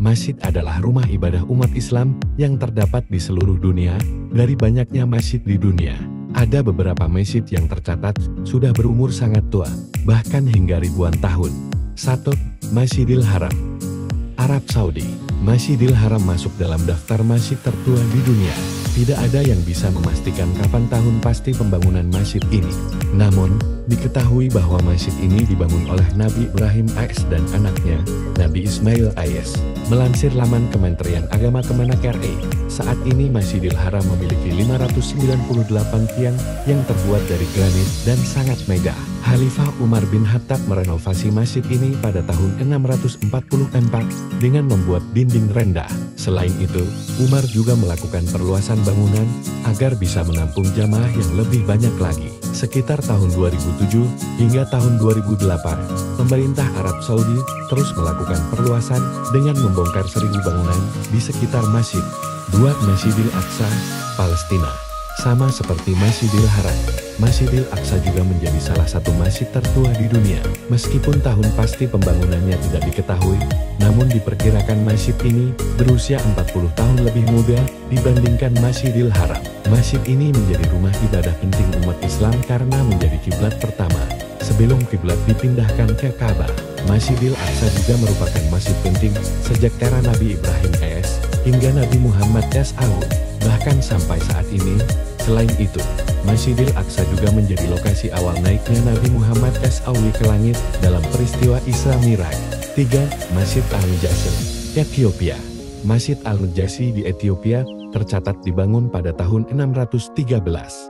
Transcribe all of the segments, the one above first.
Masjid adalah rumah ibadah umat Islam yang terdapat di seluruh dunia. Dari banyaknya masjid di dunia, ada beberapa masjid yang tercatat sudah berumur sangat tua, bahkan hingga ribuan tahun. 1. Masjidil Haram, Arab Saudi. Masjidil Haram masuk dalam daftar masjid tertua di dunia. Tidak ada yang bisa memastikan kapan tahun pasti pembangunan masjid ini. Namun, diketahui bahwa masjid ini dibangun oleh Nabi Ibrahim AS dan anaknya, Nabi Ismail AS. Melansir laman Kementerian Agama Kemenak RI, saat ini Masjidil Haram memiliki 598 tiang yang terbuat dari granit dan sangat megah. Khalifah Umar bin Khattab merenovasi masjid ini pada tahun 644 dengan membuat dinding rendah. Selain itu, Umar juga melakukan perluasan bangunan agar bisa menampung jamaah yang lebih banyak lagi. Sekitar tahun 2007 hingga tahun 2008, pemerintah Arab Saudi terus melakukan perluasan dengan membongkar 1000 bangunan di sekitar masjid. 2. Masjidil Aqsa, Palestina. Sama seperti Masjidil Haram, Masjidil Aqsa juga menjadi salah satu masjid tertua di dunia. Meskipun tahun pasti pembangunannya tidak diketahui, namun diperkirakan masjid ini berusia 40 tahun lebih muda dibandingkan Masjidil Haram. Masjid ini menjadi rumah ibadah penting umat Islam karena menjadi kiblat pertama sebelum kiblat dipindahkan ke Ka'bah. Masjidil Aqsa juga merupakan masjid penting sejak era Nabi Ibrahim AS hingga Nabi Muhammad SAW. Bahkan sampai saat ini, selain itu, Masjidil Aqsa juga menjadi lokasi awal naiknya Nabi Muhammad SAW ke langit dalam peristiwa Isra Miraj. 3. Masjid Al-Najasyi, Ethiopia. Masjid Al-Najasyi di Ethiopia tercatat dibangun pada tahun 613.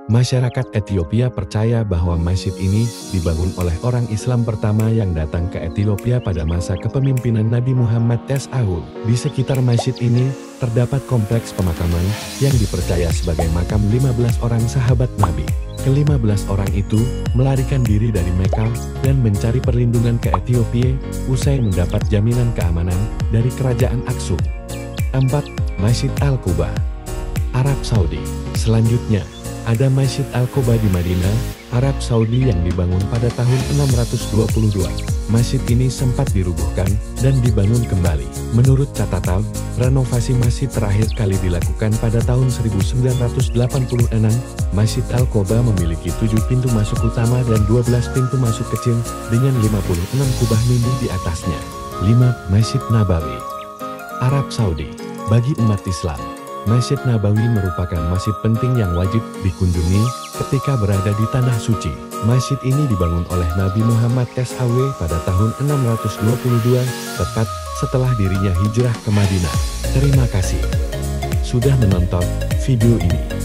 Masyarakat Ethiopia percaya bahwa masjid ini dibangun oleh orang Islam pertama yang datang ke Ethiopia pada masa kepemimpinan Nabi Muhammad SAW. Di sekitar masjid ini terdapat kompleks pemakaman yang dipercaya sebagai makam 15 orang sahabat Nabi. Ke-15 orang itu melarikan diri dari Mekah dan mencari perlindungan ke Ethiopia usai mendapat jaminan keamanan dari kerajaan Aksum. 4. Masjid Al-Quba, Arab Saudi. Selanjutnya, ada Masjid Al-Quba di Madinah, Arab Saudi yang dibangun pada tahun 622. Masjid ini sempat dirubuhkan dan dibangun kembali. Menurut catatan, renovasi masjid terakhir kali dilakukan pada tahun 1986. Masjid Al-Quba memiliki 7 pintu masuk utama dan 12 pintu masuk kecil dengan 56 kubah mini di atasnya. 5. Masjid Nabawi, Arab Saudi. Bagi umat Islam, Masjid Nabawi merupakan masjid penting yang wajib dikunjungi ketika berada di Tanah Suci. Masjid ini dibangun oleh Nabi Muhammad SAW pada tahun 622, tepat setelah dirinya hijrah ke Madinah. Terima kasih sudah menonton video ini.